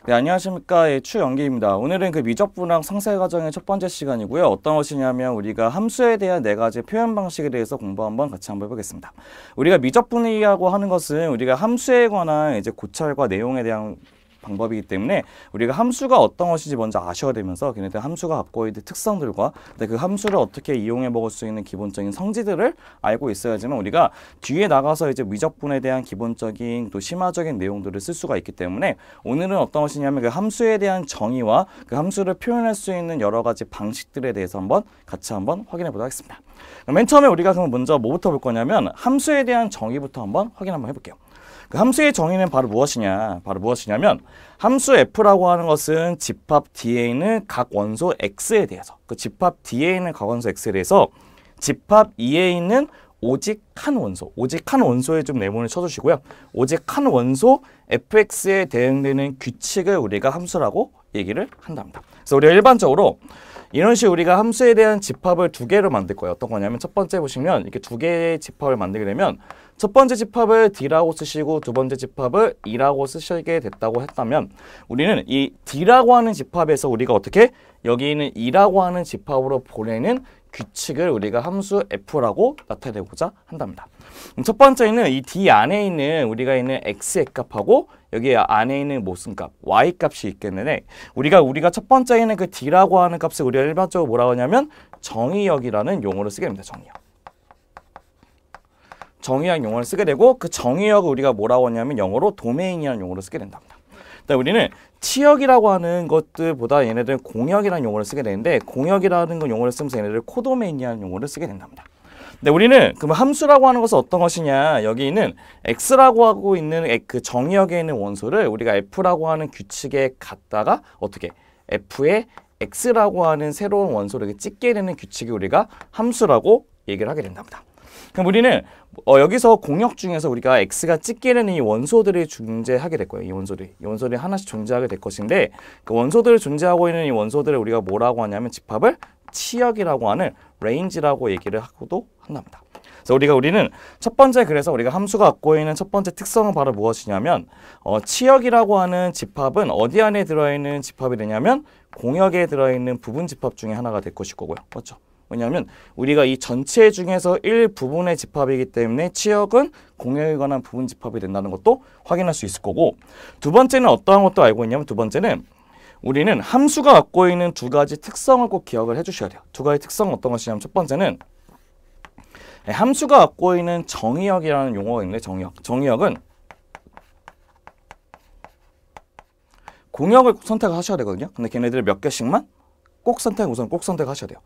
네, 안녕하십니까. 예, 추영기입니다. 오늘은 그 미적분학 상세 과정의 첫 번째 시간이고요. 어떤 것이냐면 우리가 함수에 대한 네 가지 표현 방식에 대해서 공부 한번 같이 한번 해보겠습니다. 우리가 미적분이라고 하는 것은 우리가 함수에 관한 이제 고찰과 내용에 대한 방법이기 때문에 우리가 함수가 어떤 것인지 먼저 아셔야 되면서 걔네들 함수가 갖고 있는 특성들과 그 함수를 어떻게 이용해 먹을 수 있는 기본적인 성질들을 알고 있어야지만 우리가 뒤에 나가서 이제 미적분에 대한 기본적인 또 심화적인 내용들을 쓸 수가 있기 때문에 오늘은 어떤 것이냐면 그 함수에 대한 정의와 그 함수를 표현할 수 있는 여러 가지 방식들에 대해서 한번 같이 한번 확인해 보도록 하겠습니다. 맨 처음에 우리가 그럼 먼저 뭐부터 볼 거냐면 함수에 대한 정의부터 한번 확인 한번 해볼게요. 그 함수의 정의는 바로 무엇이냐면 함수 f라고 하는 것은 집합 D에 있는 각 원소 x에 대해서 그 집합 D에 있는 각 원소 x에 대해서 집합 E에 있는 오직 한 원소의 좀 네모를 쳐주시고요. 오직 한 원소 fx에 대응되는 규칙을 우리가 함수라고 얘기를 한답니다. 그래서 우리가 일반적으로 이런 식으로 우리가 함수에 대한 집합을 두 개로 만들 거예요. 어떤 거냐면 첫 번째 보시면 이렇게 두 개의 집합을 만들게 되면 첫 번째 집합을 D라고 쓰시고 두 번째 집합을 E라고 쓰시게 됐다고 했다면 우리는 이 D라고 하는 집합에서 우리가 어떻게 여기 있는 E라고 하는 집합으로 보내는 규칙을 우리가 함수 F라고 나타내고자 한답니다. 첫 번째는 이 D 안에 있는 우리가 있는 X의 값하고 여기 안에 있는 무슨 값, Y 값이 있겠는데 우리가 첫 번째에는 그 D라고 하는 값을 우리가 일반적으로 뭐라고 하냐면 정의역이라는 용어를 쓰게 됩니다. 정의역 용어를 쓰게 되고 그 정의역을 우리가 뭐라고 하냐면 영어로 도메인이라는 용어를 쓰게 된답니다. 우리는 치역이라고 하는 것들보다 얘네들은 공역이라는 용어를 쓰게 되는데 공역이라는 건 용어를 쓰면서 얘네들 코도메인이라는 용어를 쓰게 된답니다. 우리는 그럼 함수라고 하는 것은 어떤 것이냐 여기 있는 x라고 하고 있는 그 정의역에 있는 원소를 우리가 f라고 하는 규칙에 갖다가 어떻게 f의 x라고 하는 새로운 원소를 찍게 되는 규칙이 우리가 함수라고 얘기를 하게 된답니다. 그럼 우리는 여기서 공역 중에서 우리가 x가 찍게 되는 이 원소들이 존재하게 될 거예요. 이 원소들이 하나씩 존재하게 될 것인데 그 원소들을 존재하고 있는 이 원소들을 우리가 뭐라고 하냐면 집합을 치역이라고 하는 레인지라고 얘기를 하고도 한답니다. 그래서 우리는 첫 번째 그래서 우리가 함수가 갖고 있는 첫 번째 특성은 바로 무엇이냐면 치역이라고 하는 집합은 어디 안에 들어있는 집합이 되냐면 공역에 들어있는 부분 집합 중에 하나가 될 것일 거고요. 맞죠? 왜냐하면 우리가 이 전체 중에서 일부분의 집합이기 때문에 치역은 공역에 관한 부분 집합이 된다는 것도 확인할 수 있을 거고 두 번째는 어떠한 것도 알고 있냐면 두 번째는 우리는 함수가 갖고 있는 두 가지 특성을 꼭 기억을 해주셔야 돼요. 두 가지 특성은 어떤 것이냐면 첫 번째는 함수가 갖고 있는 정의역이라는 용어가 있는데 정의역은 공역을 선택하셔야 되거든요. 근데 걔네들 몇 개씩만 우선 꼭 선택하셔야 돼요.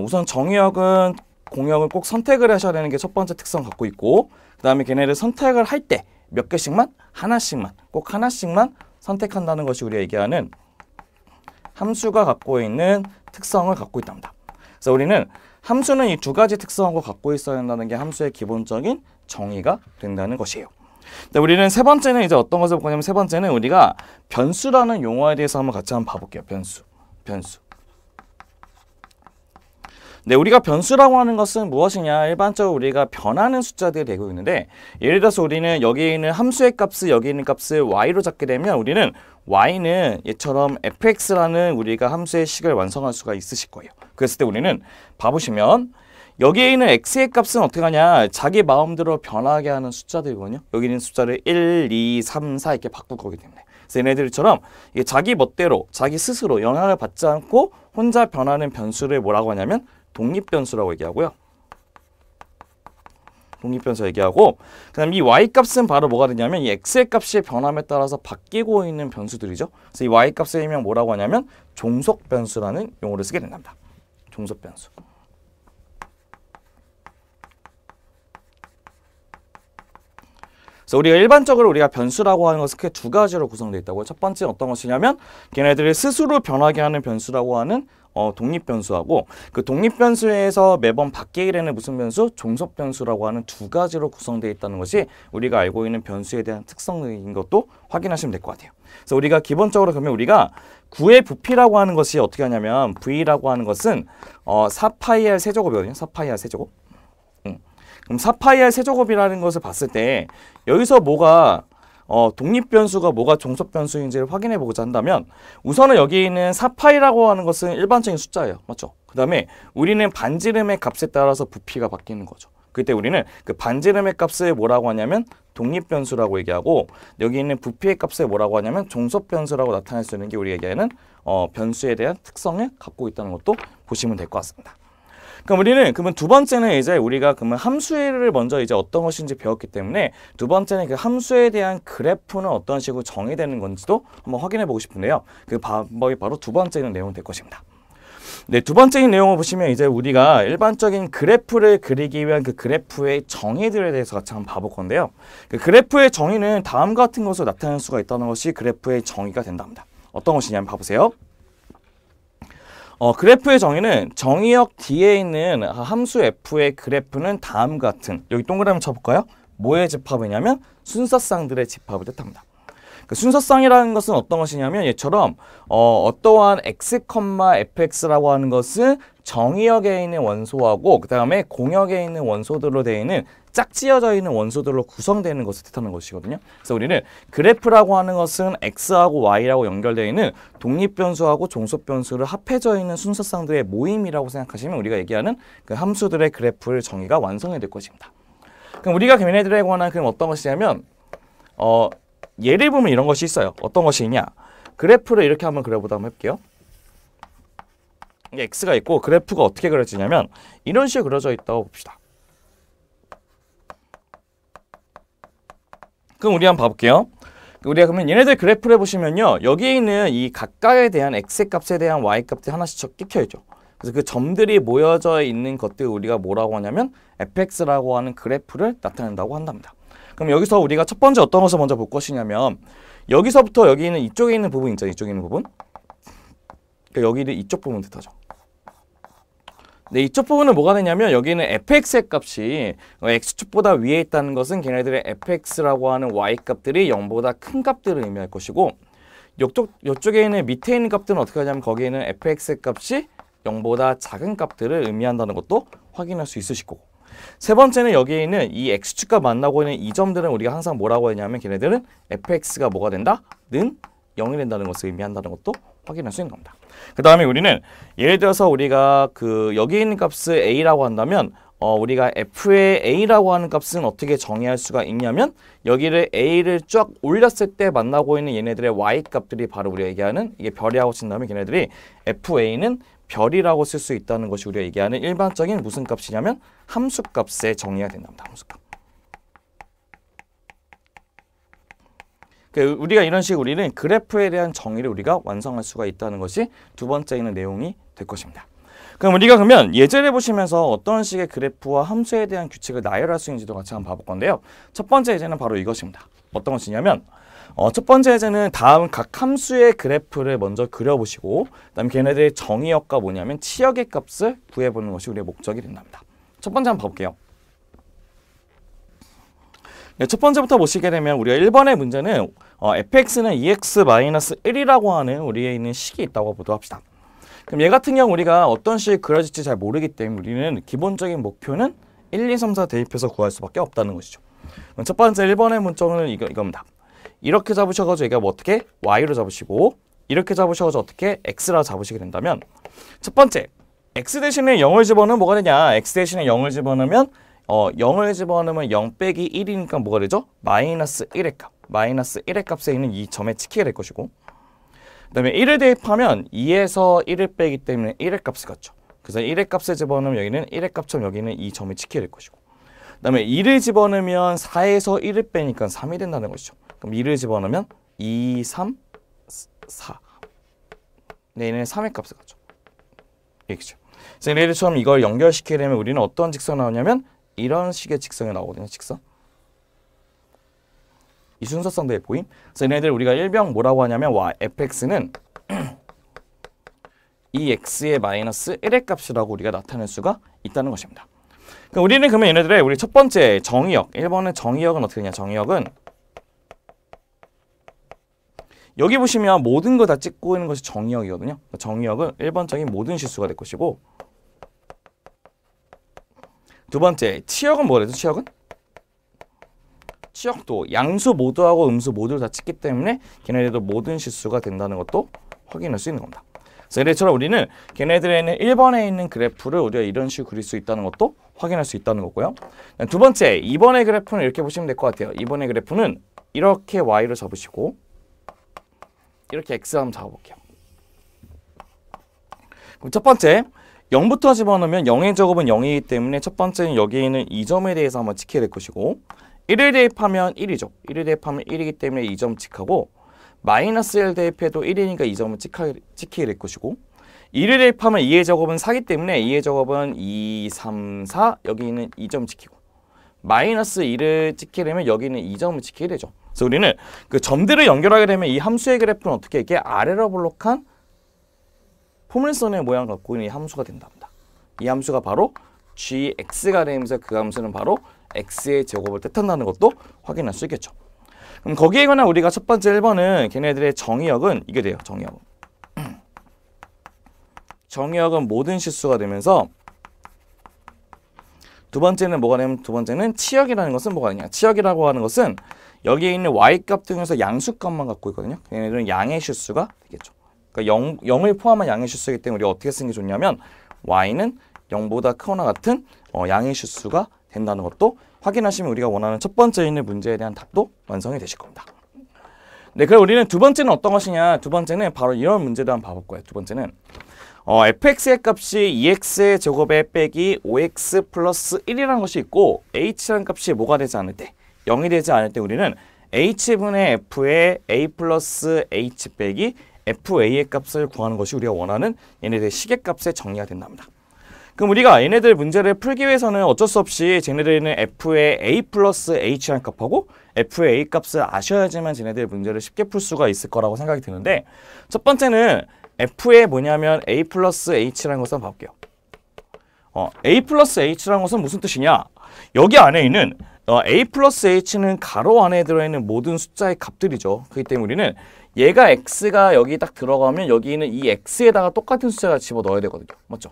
우선 정의역은 공역을 꼭 선택을 하셔야 되는 게 첫 번째 특성 갖고 있고 그 다음에 걔네를 선택을 할 때 몇 개씩만 꼭 하나씩만 선택한다는 것이 우리가 얘기하는 함수가 갖고 있는 특성을 갖고 있답니다. 그래서 우리는 함수는 이 두 가지 특성을 갖고 있어야 한다는 게 함수의 기본적인 정의가 된다는 것이에요. 우리는 세 번째는 이제 어떤 것을 볼 거냐면 세 번째는 우리가 변수라는 용어에 대해서 한번 같이 한번 봐볼게요. 변수. 우리가 변수라고 하는 것은 무엇이냐 일반적으로 우리가 변하는 숫자들이 되고 있는데 예를 들어서 우리는 여기 있는 함수의 값을 여기 있는 값을 y로 잡게 되면 우리는 y는 얘처럼 fx라는 우리가 함수의 식을 완성할 수가 있으실 거예요. 그랬을 때 우리는 봐보시면 여기에 있는 x의 값은 어떻게 하냐 자기 마음대로 변하게 하는 숫자들이거든요. 여기 있는 숫자를 1, 2, 3, 4 이렇게 바꿀 거기 때문에 그래서 얘네들처럼 자기 멋대로 자기 스스로 영향을 받지 않고 혼자 변하는 변수를 뭐라고 하냐면 독립변수라고 얘기하고요. 독립변수 얘기하고 그 다음 이 y값은 바로 뭐가 되냐면 이 x의 값의 변함에 따라서 바뀌고 있는 변수들이죠. 그래서 이 y값의 일명 뭐라고 하냐면 종속변수라는 용어를 쓰게 된답니다. 종속변수. 그래서 우리가 일반적으로 우리가 변수라고 하는 것은 크게 두 가지로 구성되어 있다고요. 첫 번째는 어떤 것이냐면 걔네들을 스스로 변하게 하는 변수라고 하는 독립변수하고 그 독립변수에서 매번 바뀌게 되는 무슨 변수? 종속변수라고 하는 두 가지로 구성되어 있다는 것이 우리가 알고 있는 변수에 대한 특성인 것도 확인하시면 될 것 같아요. 그래서 우리가 기본적으로 그러면 우리가 9의 부피라고 하는 것이 어떻게 하냐면 V라고 하는 것은 4파이R 세제곱이거든요. 4파이R 세제곱. 그럼 4파이R 세제곱이라는 것을 봤을 때 여기서 뭐가 독립변수가 뭐가 종속변수인지를 확인해 보고자 한다면 우선은 여기 있는 4파이라고 하는 것은 일반적인 숫자예요. 맞죠? 그 다음에 우리는 반지름의 값에 따라서 부피가 바뀌는 거죠. 그때 우리는 그 반지름의 값을 뭐라고 하냐면 독립변수라고 얘기하고 여기 있는 부피의 값을 뭐라고 하냐면 종속변수라고 나타낼 수 있는 게 우리 얘기하는 변수에 대한 특성을 갖고 있다는 것도 보시면 될 것 같습니다. 그럼 우리는 그러면 두 번째는 이제 우리가 그러면 함수를 먼저 이제 어떤 것인지 배웠기 때문에 두 번째는 그 함수에 대한 그래프는 어떤 식으로 정의되는 건지도 한번 확인해 보고 싶은데요. 그 방법이 바로 두 번째는 내용이 될 것입니다. 네, 두 번째인 내용을 보시면 이제 우리가 일반적인 그래프를 그리기 위한 그 그래프의 정의들에 대해서 같이 한번 봐볼 건데요. 그 그래프의 정의는 다음 같은 것으로 나타낼 수가 있다는 것이 그래프의 정의가 된답니다. 어떤 것이냐면 봐보세요. 그래프의 정의는 정의역 뒤에 있는 함수 f의 그래프는 다음 같은 여기 동그라미 쳐볼까요? 뭐의 집합이냐면 순서쌍들의 집합을 뜻합니다. 그 순서쌍이라는 것은 어떤 것이냐면 얘처럼 어떠한 x, fx라고 하는 것은 정의역에 있는 원소하고 그 다음에 공역에 있는 원소들로 되어 있는 짝지어져 있는 원소들로 구성되는 것을 뜻하는 것이거든요. 그래서 우리는 그래프라고 하는 것은 x하고 y라고 연결되어 있는 독립변수하고 종속변수를 합해져 있는 순서쌍들의 모임이라고 생각하시면 우리가 얘기하는 그 함수들의 그래프를 정의가 완성이 될 것입니다. 그럼 우리가 걔네들에 관한 그럼 어떤 것이냐면 예를 보면 이런 것이 있어요. 어떤 것이 있냐? 그래프를 이렇게 한번 그려보다 한번 해볼게요. 이게 x가 있고 그래프가 어떻게 그려지냐면 이런 식으로 그려져 있다고 봅시다. 그럼 우리 한번 봐볼게요. 우리가 그러면 얘네들 그래프를 보시면요. 여기에 있는 이 각각에 대한 x값에 대한 y값이 하나씩 찍혀 있죠. 그래서 그 점들이 모여져 있는 것들을 우리가 뭐라고 하냐면 fx라고 하는 그래프를 나타낸다고 한답니다. 그럼 여기서 우리가 첫 번째 어떤 것을 먼저 볼 것이냐면 여기서부터 여기 있는 이쪽에 있는 부분 있죠. 이쪽에 있는 부분. 그러니까 여기는 이쪽 부분 뜻하죠. 네, 이쪽 부분은 뭐가 되냐면 여기는 fx의 값이 x축보다 위에 있다는 것은 걔네들의 fx라고 하는 y값들이 0보다 큰 값들을 의미할 것이고 이쪽에 있는 밑에 있는 값들은 어떻게 하냐면 거기에는 fx의 값이 0보다 작은 값들을 의미한다는 것도 확인할 수 있으실 거고 세 번째는 여기에 있는 이 x축과 만나고 있는 이 점들은 우리가 항상 뭐라고 했냐면 걔네들은 fx가 뭐가 된다? 는 0이 된다는 것을 의미한다는 것도 확인할 수 있는 겁니다. 그 다음에 우리는 예를 들어서 우리가 여기 있는 값을 a라고 한다면 우리가 f의 a라고 하는 값은 어떻게 정의할 수가 있냐면 여기를 a를 쫙 올렸을 때 만나고 있는 얘네들의 y 값들이 바로 우리가 얘기하는 이게 별이라고 친다면 걔네들이 fa는 별이라고 쓸 수 있다는 것이 우리가 얘기하는 일반적인 무슨 값이냐면 함수값에 정의가 된답니다. 함수값. 우리가 이런 식으로 우리는 그래프에 대한 정의를 우리가 완성할 수가 있다는 것이 두 번째 있는 내용이 될 것입니다. 그럼 우리가 그러면 예제를 보시면서 어떤 식의 그래프와 함수에 대한 규칙을 나열할 수 있는지도 같이 한번 봐볼 건데요. 첫 번째 예제는 바로 이것입니다. 어떤 것이냐면 첫 번째 예제는 다음 각 함수의 그래프를 먼저 그려보시고 그다음에 걔네들의 정의역과 뭐냐면 치역의 값을 구해보는 것이 우리의 목적이 된답니다. 첫 번째 한번 봐볼게요. 네, 첫 번째부터 보시게 되면 우리가 1번의 문제는 fx는 2x-1이라고 하는 우리에 있는 식이 있다고 보도록 합시다. 그럼 얘 같은 경우 우리가 어떤 식이 그려질지 잘 모르기 때문에 우리는 기본적인 목표는 1, 2, 3, 4 대입해서 구할 수밖에 없다는 것이죠. 그럼 첫 번째 1번의 문점은 이겁니다. 이렇게 잡으셔가지고 얘가 뭐 어떻게 y로 잡으시고 이렇게 잡으셔가지고 어떻게 x라 잡으시게 된다면 첫 번째 x 대신에 0을 집어넣으면 뭐가 되냐? x 대신에 0을 집어넣으면 0을 집어넣으면 0 빼기 1이니까 뭐가 되죠? 마이너스 1의 값. 마이너스 1의 값에 있는 이 점에 찍히게 될 것이고 그 다음에 1을 대입하면 2에서 1을 빼기 때문에 1의 값을 갖죠. 그래서 1의 값을 집어넣으면 여기는 1의 값처럼 여기는 이 점이 찍히게 될 것이고 그 다음에 2를 집어넣으면 4에서 1을 빼니까 3이 된다는 것이죠. 그럼 2를 집어넣으면 2, 3, 4 얘는 3의 값을 갖죠. 이렇게죠. 그래서 얘네들처럼 이걸 연결시키게 되면 우리는 어떤 직선이 나오냐면 이런 식의 직선이 나오거든요. 직선. 이 순서쌍들의 보임. 그래서 얘네들 우리가 일명 뭐라고 하냐면 fx는 이 x의 마이너스 1의 값이라고 우리가 나타낼 수가 있다는 것입니다. 그럼 우리는 그러면 얘네들의 우리 첫 번째 정의역. 1번의 정의역은 어떻게 되냐? 정의역은 여기 보시면 모든 거 다 찍고 있는 것이 정의역이거든요. 정의역은 1번적인 모든 실수가 될 것이고 두 번째 치역은 뭐래죠? 치역은? 치역도 양수 모두하고 음수 모두를 다 찍기 때문에 걔네들도 모든 실수가 된다는 것도 확인할 수 있는 겁니다. 그래서 이래처럼 우리는 걔네들에는 1번에 있는 그래프를 우리가 이런 식으로 그릴 수 있다는 것도 확인할 수 있다는 거고요. 두 번째, 2번의 그래프는 이렇게 보시면 될 것 같아요. 2번의 그래프는 이렇게 y를 잡으시고 이렇게 x 한번 잡아볼게요. 그럼 첫 번째, 0부터 집어넣으면 0의 제곱은 0이기 때문에 첫 번째는 여기에 있는 이 점에 대해서 한번 지켜야 될 것이고 1을 대입하면 1이죠. 1을 대입하면 1이기 때문에 이 점 찍하고 마이너스 1 대입해도 1이니까 이 점을 찍히게 될 것이고 2를 대입하면 2의 제곱은 4기 때문에 2의 제곱은 2, 3, 4 여기 있는 이 점 지키고 마이너스 2를 찍히려면 여기 있는 이 점을 지키게 되죠. 그래서 우리는 그 점들을 연결하게 되면 이 함수의 그래프는 어떻게 이게 아래로 볼록한 포물선의 모양을 갖고 있는 이 함수가 된답니다. 이 함수가 바로 gx가 되면서 그 함수는 바로 x의 제곱을 뜻한다는 것도 확인할 수 있겠죠. 그럼 거기에 관한 우리가 첫 번째 1번은 걔네들의 정의역은 이게 돼요. 정의역은. 정의역은 모든 실수가 되면서 두 번째는 뭐가 되냐면 두 번째는 치역이라는 것은 뭐가 되냐. 치역이라고 하는 것은 여기에 있는 y값 등에서 양수값만 갖고 있거든요. 얘네들은 양의 실수가 되겠죠. 그러니까 0을 포함한 양의 실수이기 때문에 우리가 어떻게 쓰는 게 좋냐면 y는 0보다 크거나 같은 양의 실수가 된다는 것도 확인하시면 우리가 원하는 첫 번째 있는 문제에 대한 답도 완성이 되실 겁니다. 네, 그럼 우리는 두 번째는 어떤 것이냐? 두 번째는 바로 이런 문제도 한번 봐볼 거예요. 두 번째는 fx의 값이 2x의 제곱에 빼기 5x 플러스 1이라는 것이 있고 h라는 값이 뭐가 되지 않을 때 0이 되지 않을 때 우리는 h분의 f의 a 플러스 h 빼기 fa의 값을 구하는 것이 우리가 원하는 얘네들의 시계값의 정의가 된답니다. 그럼 우리가 얘네들 문제를 풀기 위해서는 어쩔 수 없이 쟤네들은 f의 a 플러스 h라는 값하고 f의 a 값을 아셔야지만 쟤네들 문제를 쉽게 풀 수가 있을 거라고 생각이 드는데 첫 번째는 f의 뭐냐면 a 플러스 h라는 것을 한번 볼게요. a 플러스 h라는 것은 무슨 뜻이냐? 여기 안에 있는 a 플러스 h는 가로 안에 들어있는 모든 숫자의 값들이죠. 그렇기 때문에 우리는 얘가 x가 여기 딱 들어가면 여기 있는 이 x에다가 똑같은 숫자를 집어넣어야 되거든요. 맞죠?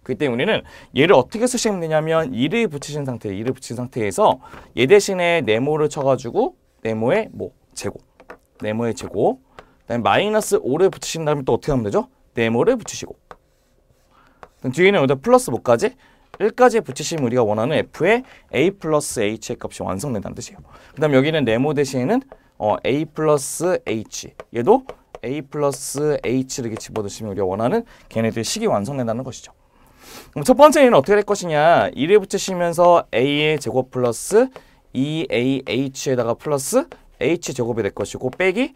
그렇기 때문에 우리는 얘를 어떻게 쓰시면 되냐면 2를 붙이신 상태에서 얘 대신에 네모를 쳐가지고 네모의 제곱 네모의 제곱 그다음에 마이너스 5를 붙이신 다음에 또 어떻게 하면 되죠? 네모를 붙이시고 뒤에는 여기다 플러스 뭐까지? 1까지 붙이시면 우리가 원하는 f의 a 플러스 h의 값이 완성된다는 뜻이에요. 그 다음에 여기는 네모 대신에는 a 플러스 h 얘도 a 플러스 h 이렇게 집어넣으시면 우리가 원하는 걔네들의 식이 완성된다는 것이죠. 그럼 첫 번째는 어떻게 될 것이냐? 2를 붙이시면서 a의 제곱 플러스 2ah에다가 플러스 h 제곱이 될 것이고 빼기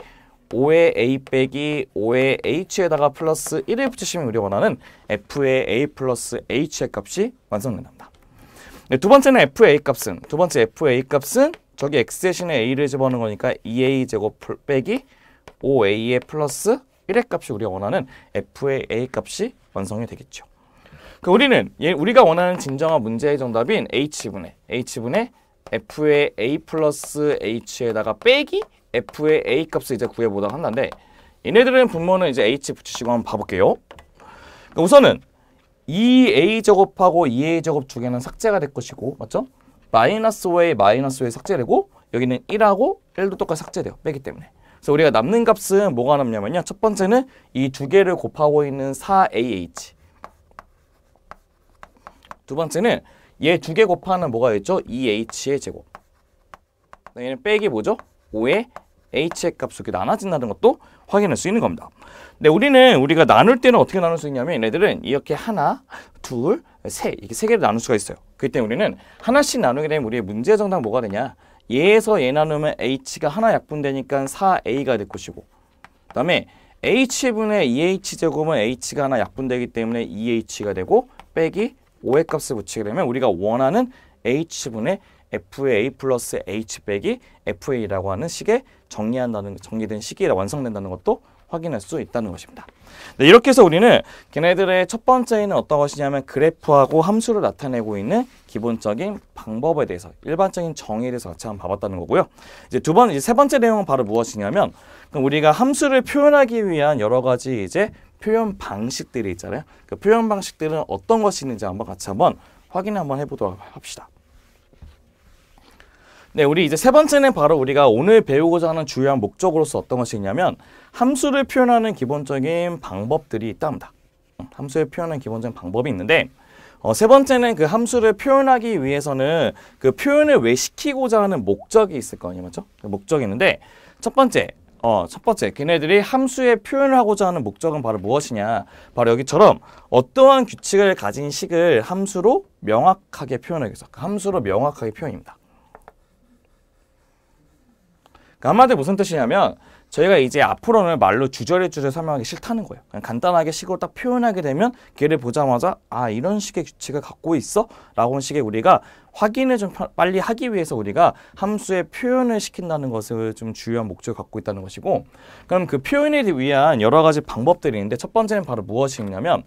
5의 a 빼기 5의 h에다가 플러스 1을 붙이시면 우리가 원하는 f의 a 플러스 h의 값이 완성된답니다. 네, 두 번째 f의 a 값은 저기 x 대신에 a를 집어넣는 거니까 2a 제곱 빼기 5a의 플러스 1의 값이 우리가 원하는 f의 a 값이 완성이 되겠죠. 우리는 우리가 원하는 진정한 문제의 정답인 h분의 f의 a 플러스 h에다가 빼기 f의 a 값을 이제 구해보도록 한다는데 얘네들은 분모는 이제 h 붙이시고 한번 봐볼게요. 우선은 2a 제곱하고 2a 제곱 두 개는 삭제가 될 것이고 맞죠? 마이너스 5에 삭제되고 여기는 1하고 1도 똑같이 삭제돼요. 빼기 때문에. 그래서 우리가 남는 값은 뭐가 남냐면요. 첫 번째는 이 두 개를 곱하고 있는 4ah 두 번째는 얘 두 개 곱하는 뭐가 있죠? 2h의 제곱. 얘는 빼기 뭐죠? 5의 h의 값이 이렇게 나눠진다는 것도 확인할 수 있는 겁니다. 근데 우리가 나눌 때는 어떻게 나눌 수 있냐면 얘네들은 이렇게 하나, 둘, 셋 이렇게 세 개를 나눌 수가 있어요. 그렇기 때문에 우리는 하나씩 나누게 되면 우리의 문제 정답 뭐가 되냐? 얘에서 얘 나누면 h가 하나 약분되니까 4a가 될 것이고 그 다음에 h분의 2h 제곱은 h가 하나 약분되기 때문에 2h가 되고 빼기 5의 값을 붙이게 되면 우리가 원하는 h분의 f의 a 플러스 h 빼기 fa라고 하는 식에 정리된 식이 완성된다는 것도 확인할 수 있다는 것입니다. 네, 이렇게 해서 우리는 걔네들의 첫 번째는 어떤 것이냐면 그래프하고 함수를 나타내고 있는 기본적인 방법에 대해서 일반적인 정의에 대해서 같이 한번 봐봤다는 거고요. 이제 세 번째 내용은 바로 무엇이냐면 그럼 우리가 함수를 표현하기 위한 여러 가지 이제 표현 방식들이 있잖아요. 그 표현 방식들은 어떤 것이 있는지 한번 같이 한번 확인 한번 해보도록 합시다. 네, 우리 이제 세 번째는 바로 우리가 오늘 배우고자 하는 주요한 목적으로서 어떤 것이 있냐면 함수를 표현하는 기본적인 방법들이 있답니다. 함수를 표현하는 기본적인 방법이 있는데 세 번째는 그 함수를 표현하기 위해서는 그 표현을 왜 시키고자 하는 목적이 있을 거 아니에요, 맞죠? 목적이 있는데 첫 번째, 걔네들이 함수에 표현을 하고자 하는 목적은 바로 무엇이냐? 바로 여기처럼 어떠한 규칙을 가진 식을 함수로 명확하게 표현하기 위해서 함수로 명확하게 표현입니다. 그러니까 한마디로 무슨 뜻이냐면 저희가 이제 앞으로는 말로 주저리 설명하기 싫다는 거예요. 그냥 간단하게 식으로 딱 표현하게 되면 걔를 보자마자 아 이런 식의 규칙을 갖고 있어? 라고 하는 식의 우리가 확인을 좀 빨리 하기 위해서 우리가 함수에 표현을 시킨다는 것을 좀 주요한 목적을 갖고 있다는 것이고 그럼 그 표현을 위한 여러 가지 방법들이 있는데 첫 번째는 바로 무엇이냐면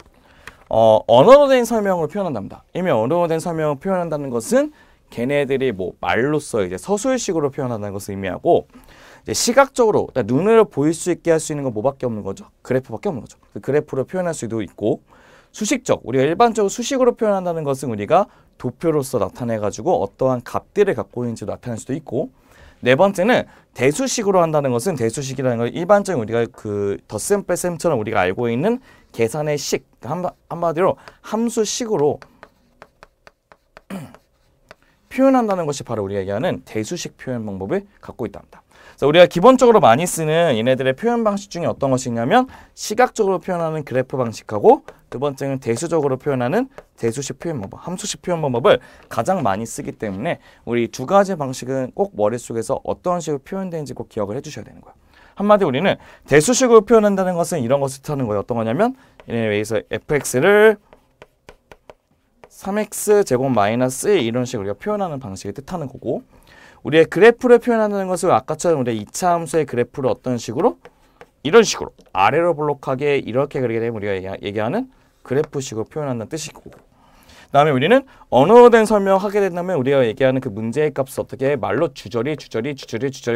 언어로 된 설명으로 표현한답니다. 이미 언어로 된 설명을 표현한다는 것은 걔네들이 뭐 말로써 이제 서술식으로 표현한다는 것을 의미하고 이제 시각적으로 눈으로 보일 수 있게 할 수 있는 건 뭐밖에 없는 거죠? 그래프밖에 없는 거죠. 그 그래프로 표현할 수도 있고 수식적, 우리가 일반적으로 수식으로 표현한다는 것은 우리가 도표로서 나타내가지고 어떠한 값들을 갖고 있는지 나타낼 수도 있고 네 번째는 대수식으로 한다는 것은 대수식이라는 걸 일반적인 우리가 그 덧셈 뺄셈처럼 우리가 알고 있는 계산의 식, 한마디로 함수식으로 표현한다는 것이 바로 우리가 얘기하는 대수식 표현 방법을 갖고 있답니다. 그래서 우리가 기본적으로 많이 쓰는 얘네들의 표현 방식 중에 어떤 것이 있냐면 시각적으로 표현하는 그래프 방식하고 두 번째는 대수적으로 표현하는 대수식 표현 방법, 함수식 표현 방법을 가장 많이 쓰기 때문에 우리 두 가지 방식은 꼭 머릿속에서 어떤 식으로 표현되는지 꼭 기억을 해주셔야 되는 거예요. 한마디로 우리는 대수식으로 표현한다는 것은 이런 것을 뜻하는 거예요. 어떤 거냐면 여기서 fx를 3x 제곱 마이너스 1 이런 식으로 우리가 표현하는 방식을 뜻하는 거고 우리의 그래프를 표현하는 것을 아까처럼 우리의 2차 함수의 그래프를 어떤 식으로? 이런 식으로 아래로 볼록하게 이렇게 그리게 되면 우리가 얘기하는 그래프식으로 표현한다는 뜻이고 그 다음에 우리는 언어로 된 설명하게 된다면 우리가 얘기하는 그 문제의 값을 어떻게 말로 주저리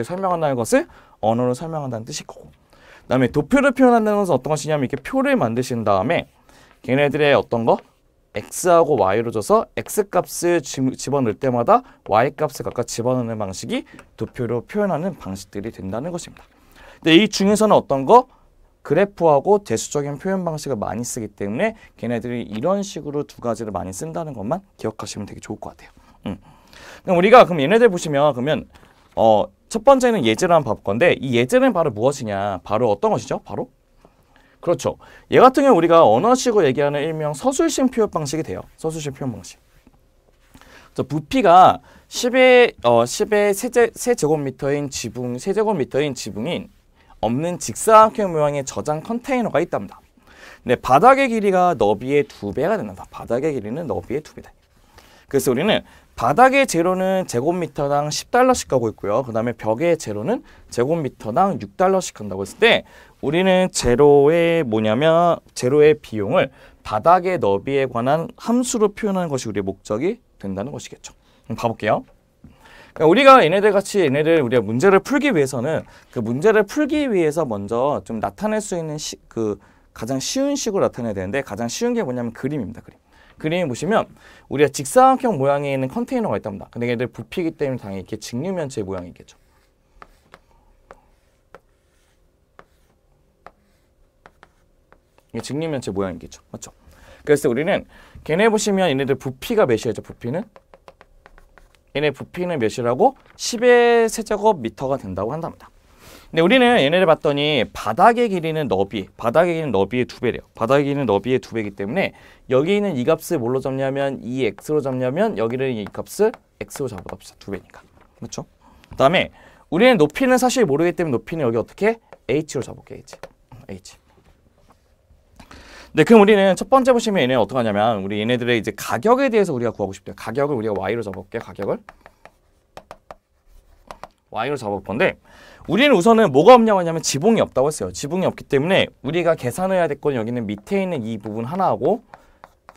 설명한다는 것을 언어로 설명한다는 뜻이고 그 다음에 도표를 표현한다는 것은 어떤 것이냐면 이렇게 표를 만드신 다음에 걔네들의 어떤 거? x하고 y로 줘서 x값을 집어넣을 때마다 y값을 각각 집어넣는 방식이 도표로 표현하는 방식들이 된다는 것입니다. 근데 이 중에서는 어떤 거? 그래프하고 대수적인 표현 방식을 많이 쓰기 때문에 걔네들이 이런 식으로 두 가지를 많이 쓴다는 것만 기억하시면 되게 좋을 것 같아요. 그럼 우리가 그럼 얘네들 보시면 그러면 첫 번째는 예제를 한번 볼 건데 이 예제는 바로 무엇이냐? 바로 어떤 것이죠? 바로 그렇죠. 얘 같은 경우 우리가 언어식으로 얘기하는 일명 서술식 표현 방식이 돼요. 서술식 표현 방식. 부피가 10의 세제곱미터인 지붕인 없는 직사각형 모양의 저장 컨테이너가 있답니다. 근데 바닥의 길이가 너비의 2배가 된다. 바닥의 길이는 너비의 2배다. 그래서 우리는 바닥의 제로는 제곱미터당 10달러씩 가고 있고요. 그 다음에 벽의 제로는 제곱미터당 6달러씩 한다고 했을 때 우리는 제로의 비용을 바닥의 너비에 관한 함수로 표현하는 것이 우리의 목적이 된다는 것이겠죠. 그럼 봐볼게요. 그러니까 우리가 우리가 문제를 풀기 위해서는 그 문제를 풀기 위해서 먼저 좀 나타낼 수 있는 가장 쉬운 식으로 나타내야 되는데 가장 쉬운 게 뭐냐면 그림입니다. 그림 보시면 우리가 직사각형 모양에 있는 컨테이너가 있답니다. 근데 얘들 부피이기 때문에 당연히 이렇게 직류면체 모양이 있겠죠. 이게 직류면체 모양이겠죠. 맞죠? 그래서 우리는 걔네 보시면 얘네들 부피가 몇이죠? 얘네 부피는 몇이라고? 10의 세제곱미터가 된다고 한답니다. 근데 우리는 얘네를 봤더니 바닥의 길이는 너비의 2배래요. 바닥의 길이는 너비의 2배이기 때문에 여기 있는 이 값을 뭘로 잡냐면 이 x로 잡냐면 여기를 이 값을 x로 잡아봅시다. 2배니까. 그렇죠? 그 다음에 우리는 높이는 사실 모르기 때문에 높이는 여기 어떻게? h로 잡을게요. h. 네, 그럼 우리는 첫 번째 보시면 얘네는 어떻게 하냐면 우리 얘네들의 이제 가격에 대해서 우리가 구하고 싶대요. 가격을 우리가 y로 잡아볼게요. 가격을 y로 잡아볼 건데 우리는 우선은 뭐가 없냐고 하냐면 지붕이 없다고 했어요. 지붕이 없기 때문에 우리가 계산해야 될 건 여기는 밑에 있는 이 부분 하나하고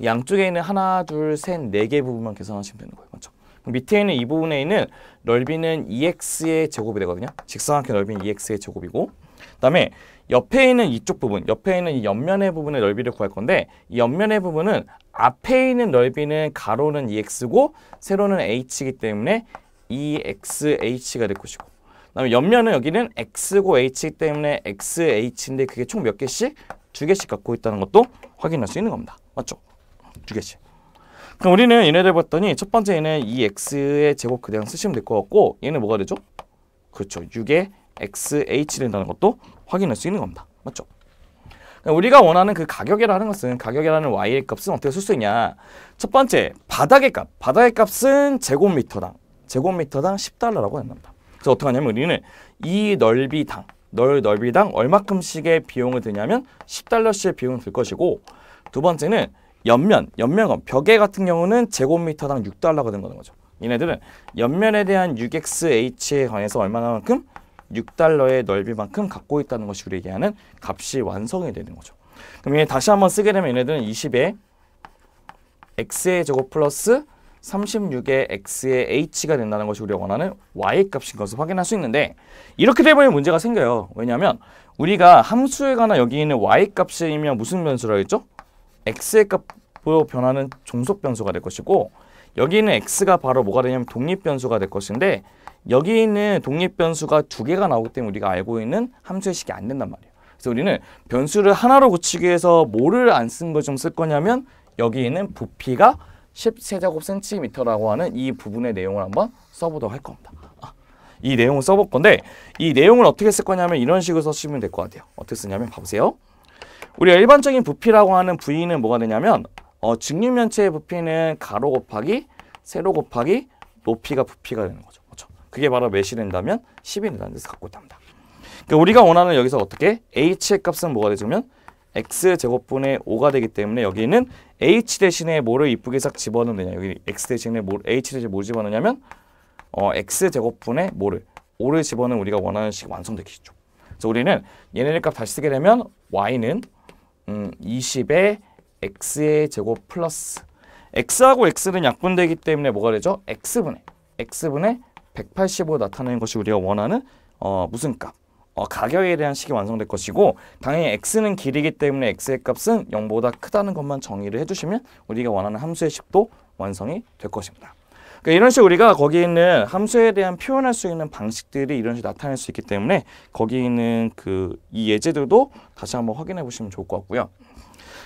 양쪽에 있는 하나, 둘, 셋, 네 개 부분만 계산하시면 되는 거예요. 맞죠? 밑에 있는 이 부분에 있는 넓이는 2x의 제곱이 되거든요. 직사각형 넓이는 2x의 제곱이고 그 다음에 옆에 있는 이쪽 부분, 옆에 있는 이 옆면의 부분의 넓이를 구할 건데 이 옆면의 부분은 앞에 있는 넓이는 가로는 2x고 세로는 h이기 때문에 EXH가 될 것이고, 그다음에 옆면은 여기는 X고 H이기 때문에 XH인데 그게 총 몇 개씩? 2개씩 갖고 있다는 것도 확인할 수 있는 겁니다. 맞죠? 2개씩. 그럼 우리는 얘네들 봤더니 첫 번째 얘는 EX의 제곱 그대로 쓰시면 될 것 같고, 얘는 뭐가 되죠? 그렇죠. 6의 XH 된다는 것도 확인할 수 있는 겁니다. 맞죠? 우리가 원하는 그 가격이라는 것은, 가격이라는 Y의 값은 어떻게 쓸 수 있냐? 첫 번째, 바닥의 값은 제곱미터당 10달러라고 한답니다. 그래서 어떻게 하냐면 우리는 이 넓이당 얼마큼씩의 비용을 드냐면 10달러씩의 비용을 들 것이고, 두 번째는 옆면건, 벽에 같은 경우는 제곱미터당 6달러가 된 거죠. 얘네들은 옆면에 대한 6XH에 관해서 얼마나만큼? 6달러의 넓이만큼 갖고 있다는 것이 우리에게 얘기하는 값이 완성이 되는 거죠. 그럼 얘 다시 한번 쓰게 되면 얘네들은 20의 x의 제곱 플러스 36의 x의 h가 된다는 것이 우리가 원하는 y 값인 것을 확인할 수 있는데, 이렇게 되면 문제가 생겨요. 왜냐하면 우리가 함수에 관한 여기 있는 y 값이면 무슨 변수라고 했죠? x의 값으로 변하는 종속 변수가 될 것이고, 여기 있는 x가 바로 뭐가 되냐면 독립 변수가 될 것인데, 여기 있는 독립 변수가 2개가 나오기 때문에 우리가 알고 있는 함수의 식이 안 된단 말이에요. 그래서 우리는 변수를 하나로 고치기 위해서 뭐를 안 쓴 거 좀 쓸 거냐면, 여기 있는 부피가 10세제곱센티미터라고 하는 이 부분의 내용을 한번 써보도록 할 겁니다. 이 내용을 써볼 건데, 이 내용을 어떻게 쓸 거냐면 이런 식으로 써주시면 될 것 같아요. 어떻게 쓰냐면 봐보세요. 우리가 일반적인 부피라고 하는 V는 뭐가 되냐면 직육면체의 부피는 가로 곱하기 세로 곱하기 높이가 부피가 되는 거죠. 그렇죠? 그게 바로 몇이 된다면 10이 된다는 뜻을 갖고 있답니다. 그러니까 우리가 원하는 여기서 어떻게 H의 값은 뭐가 되냐면 X제곱분의 5가 되기 때문에 여기는 H 대신에 뭐를 이쁘게 싹 집어넣느냐, 여기 X 대신에 H 대신에 뭘 집어넣냐면 X제곱분의 5를 집어넣으면 우리가 원하는 식이 완성되겠죠. 그래서 우리는 얘네들 값 다시 쓰게 되면 Y는 20의 X의 제곱 플러스 X하고 X는 약분되기 때문에 뭐가 되죠? X분의 180으로 나타내는 것이 우리가 원하는 무슨 값? 가격에 대한 식이 완성될 것이고, 당연히 x는 길이기 때문에 x의 값은 0보다 크다는 것만 정의를 해주시면 우리가 원하는 함수의 식도 완성이 될 것입니다. 그러니까 이런 식으로 우리가 거기 있는 함수에 대한 표현할 수 있는 방식들이 이런 식으로 나타낼 수 있기 때문에 거기 있는 이 예제들도 다시 한번 확인해 보시면 좋을 것 같고요.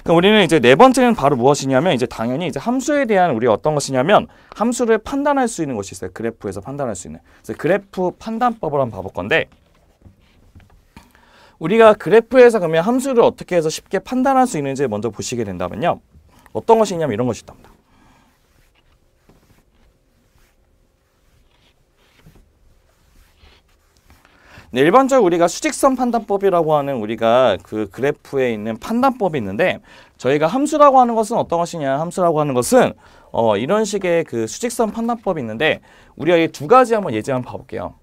그럼 우리는 이제 네 번째는 바로 무엇이냐면, 이제 당연히 이제 함수에 대한 우리가 어떤 것이냐면 함수를 판단할 수 있는 것이 있어요. 그래프에서 판단할 수 있는. 그래서 그래프 판단법을 한번 봐볼 건데, 우리가 그래프에서 그러면 함수를 어떻게 해서 쉽게 판단할 수 있는지 먼저 보시게 된다면요. 어떤 것이 있냐면 이런 것이 있답니다. 네, 일반적으로 우리가 수직선 판단법이라고 하는 우리가 그 그래프에 있는 판단법이 있는데, 저희가 함수라고 하는 것은 어떤 것이냐? 함수라고 하는 것은 이런 식의 그 수직선 판단법이 있는데, 우리가 이 두 가지 한번 예제 한번 봐볼게요.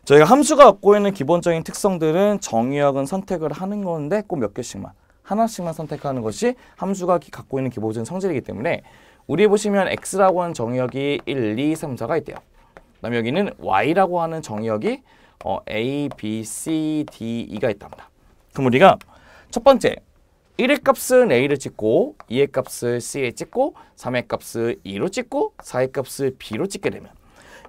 저희가 함수가 갖고 있는 기본적인 특성들은 정의역은 선택을 하는 건데 꼭 몇 개씩만, 하나씩만 선택하는 것이 함수가 갖고 있는 기본적인 성질이기 때문에, 우리 보시면 x라고 하는 정의역이 1, 2, 3, 4가 있대요. 그다음에 여기는 y라고 하는 정의역이 a, b, c, d, e가 있답니다. 그럼 우리가 첫 번째 1의 값은 a를 찍고, 2의 값을 c에 찍고, 3의 값을 e로 찍고, 4의 값을 b로 찍게 되면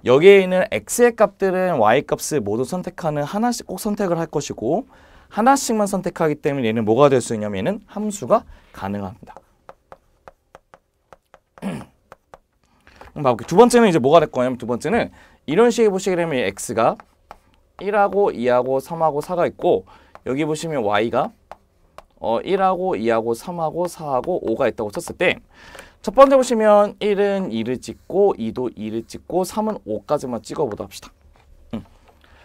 여기에 있는 x의 값들은 y 값을 모두 선택하는 하나씩 꼭 선택을 할 것이고, 하나씩만 선택하기 때문에 얘는 뭐가 될 수 있냐면 얘는 함수가 가능합니다. 두 번째는 이제 뭐가 될 거냐면, 두 번째는 이런 식으로 보시게 되면 x가 1하고 2하고 3하고 4가 있고, 여기 보시면 y가 1하고 2하고 3하고 4하고 5가 있다고 쳤을 때, 첫 번째 보시면 1은 2를 찍고, 2도 2를 찍고, 3은 5까지만 찍어보도록 합시다.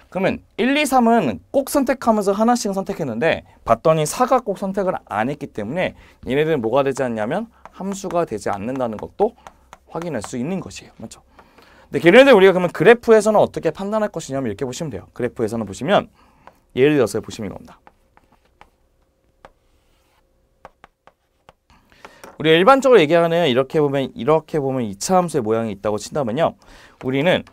그러면 1, 2, 3은 꼭 선택하면서 하나씩은 선택했는데 봤더니 4가 꼭 선택을 안 했기 때문에 얘네들은 뭐가 되지 않냐면 함수가 되지 않는다는 것도 확인할 수 있는 것이에요. 맞죠? 근데 걔네들 우리가 그러면 그래프에서는 어떻게 판단할 것이냐면 이렇게 보시면 돼요. 그래프에서는 보시면 예를 들어서 보시면 이겁니다. 우리가 일반적으로 얘기하는 이렇게 보면 2차 함수의 모양이 있다고 친다면요. 우리는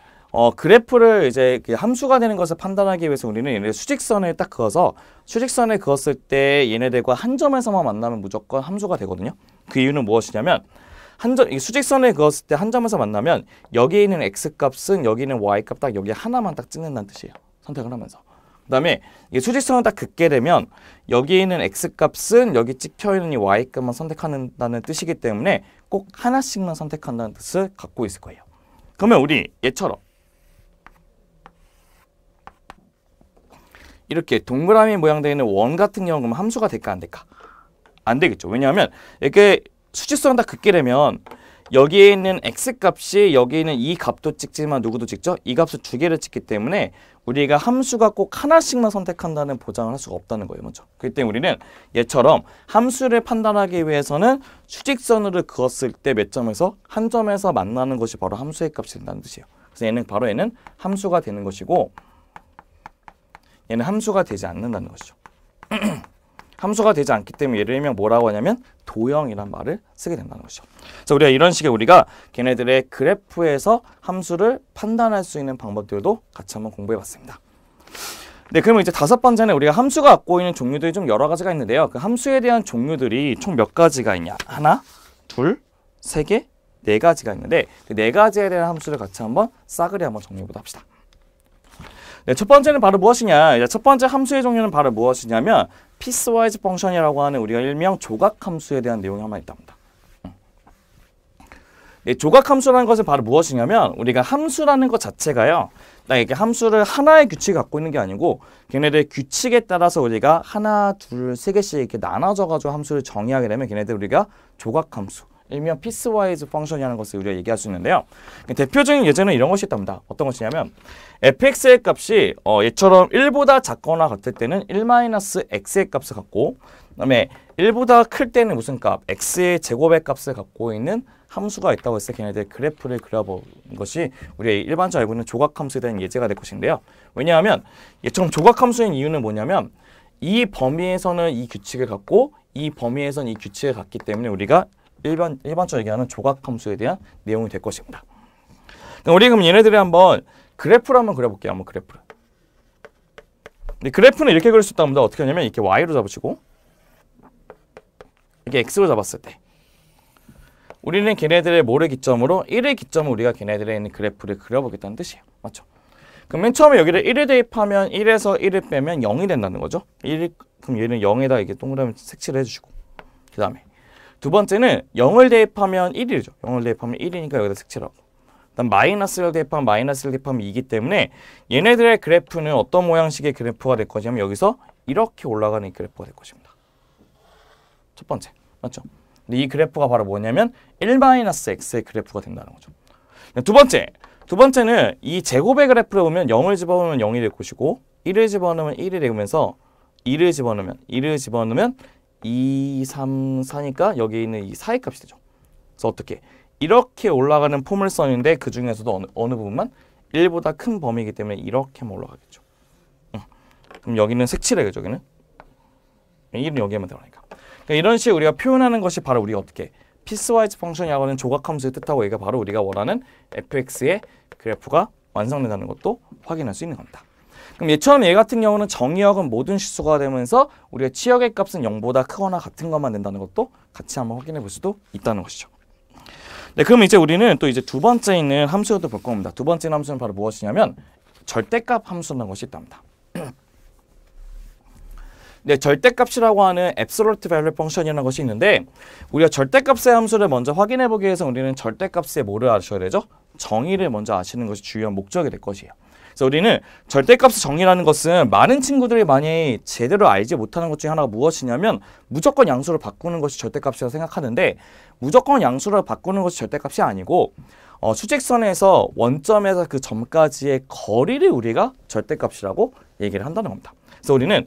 그래프를 이제 그 함수가 되는 것을 판단하기 위해서 우리는 얘네들 수직선을 딱 그어서, 수직선을 그었을 때 얘네들과 한 점에서만 만나면 무조건 함수가 되거든요. 그 이유는 무엇이냐면 이 수직선에 그었을 때 한 점에서 만나면 여기에 있는 x값은 여기 있는 y값 딱 여기 하나만 딱 찍는다는 뜻이에요. 선택을 하면서. 그 다음에 이 수직선을 딱 긋게 되면 여기에 있는 x값은 여기 찍혀있는 이 y값만 선택한다는 뜻이기 때문에 꼭 하나씩만 선택한다는 뜻을 갖고 있을 거예요. 그러면 우리 얘처럼 이렇게 동그라미 모양되어 있는 원 같은 경우는 함수가 될까 안 될까? 안 되겠죠. 왜냐하면 이렇게 수직선을 딱 긋게 되면 여기에 있는 x값이 여기 있는 이 값도 찍지만 누구도 찍죠? 이 값을 두 개를 찍기 때문에 우리가 함수가 꼭 하나씩만 선택한다는 보장을 할 수가 없다는 거예요. 먼저. 그렇기 때문에 우리는 얘처럼 함수를 판단하기 위해서는 수직선으로 그었을 때 몇 점에서 한 점에서 만나는 것이 바로 함수의 값이 된다는 뜻이에요. 그래서 얘는 함수가 되는 것이고 얘는 함수가 되지 않는다는 것이죠. 함수가 되지 않기 때문에 예를 들면 뭐라고 하냐면 도형이란 말을 쓰게 된다는 것이죠. 그래서 우리가 이런 식의 우리가 걔네들의 그래프에서 함수를 판단할 수 있는 방법들도 같이 한번 공부해 봤습니다. 네, 그러면 이제 다섯 번째는 우리가 함수가 갖고 있는 종류들이 좀 여러 가지가 있는데요. 그 함수에 대한 종류들이 총 몇 가지가 있냐? 하나, 둘, 세 개, 네 가지가 있는데 그 네 가지에 대한 함수를 같이 한번 싸그리 한번 정리해보도록 합시다. 네, 첫 번째는 바로 무엇이냐? 첫 번째 함수의 종류는 바로 무엇이냐면 피스와이즈 펑션이라고 하는 우리가 일명 조각 함수에 대한 내용이 하나 있답니다. 네, 조각 함수라는 것은 바로 무엇이냐면 우리가 함수라는 것 자체가요. 이렇게 함수를 하나의 규칙을 갖고 있는 게 아니고 걔네들 규칙에 따라서 우리가 하나, 둘, 세 개씩 이렇게 나눠져 가지고 함수를 정의하게 되면 걔네들 우리가 조각 함수, 일명 피스와이즈 펑션이라는 것을 우리가 얘기할 수 있는데요. 대표적인 예제는 이런 것이 있답니다. 어떤 것이냐면 fx의 값이 얘처럼 1보다 작거나 같을 때는 1-x의 값을 갖고 그다음에 1보다 클 때는 무슨 값? x의 제곱의 값을 갖고 있는 함수가 있다고 했을 때 걔네들 그래프를 그려본 것이 우리가 일반적으로 알고 있는 조각함수에 대한 예제가 될 것인데요. 왜냐하면 얘처럼 조각함수인 이유는 뭐냐면 이 범위에서는 이 규칙을 갖고 이 범위에서는 이 규칙을 갖기 때문에 우리가 일반적으로 얘기하는 조각함수에 대한 내용이 될 것입니다. 우리 그럼 얘네들이 한번 그래프를 한번 그려볼게요. 한번 그래프를. 근데 그래프는 이렇게 그릴 수 있답니다. 어떻게 하냐면 이렇게 y로 잡으시고 이렇게 x로 잡았을 때 우리는 걔네들의 뭐를 기점으로 1을 기점으로 우리가 걔네들의 있는 그래프를 그려보겠다는 뜻이에요. 맞죠? 그럼 맨 처음에 여기를 1을 대입하면 1에서 1을 빼면 0이 된다는 거죠. 그럼 얘는 0에다 이게 동그라미 색칠을 해주시고 그 다음에 두 번째는 0을 대입하면 1이죠. 0을 대입하면 1이니까 여기다 색칠하고 그다음 마이너스를 대입하면 마이너스를 대입하면 2이기 때문에 얘네들의 그래프는 어떤 모양식의 그래프가 될 것이냐면 여기서 이렇게 올라가는 그래프가 될 것입니다. 첫 번째. 맞죠? 근데 이 그래프가 바로 뭐냐면 1-x의 그래프가 된다는 거죠. 두 번째는 이 제곱의 그래프를 보면 0을 집어넣으면 0이 될 것이고 1을 집어넣으면 1이 되면서 2를 집어넣으면 2, 3, 4니까 여기 있는 이 4의 값이 되죠. 그래서 어떻게? 이렇게 올라가는 포물선인데 그 중에서도 어느 부분만 1보다 큰 범위이기 때문에 이렇게만 올라가겠죠. 그럼 여기는 색칠해야죠. 여기는 1은 여기에만 들어가니까. 그러니까 이런 식으로 우리가 표현하는 것이 바로 우리가 어떻게 피스와이즈 펑션이라고 하는 조각함수의 뜻하고 얘가 바로 우리가 원하는 fx의 그래프가 완성된다는 것도 확인할 수 있는 겁니다. 그럼 얘처럼 얘 같은 경우는 정의역은 모든 실수가 되면서 우리가 치역의 값은 0보다 크거나 같은 것만 된다는 것도 같이 한번 확인해 볼 수도 있다는 것이죠. 네, 그럼 이제 우리는 또 이제 두 번째 있는 함수도 볼 겁니다. 두 번째 함수는 바로 무엇이냐면 절대값 함수라는 것이 있답니다. 네, 절대값이라고 하는 absolute value 펑션이라는 것이 있는데 우리가 절대값의 함수를 먼저 확인해 보기 위해서 우리는 절대값의 뭐를 아셔야 되죠? 정의를 먼저 아시는 것이 주요한 목적이 될 것이에요. 그래서 우리는 절대값의 정의라는 것은 많은 친구들이 많이 제대로 알지 못하는 것 중에 하나가 무엇이냐면 무조건 양수를 바꾸는 것이 절대값이라고 생각하는데 무조건 양수를 바꾸는 것이 절대값이 아니고 수직선에서 원점에서 그 점까지의 거리를 우리가 절대값이라고 얘기를 한다는 겁니다. 그래서 우리는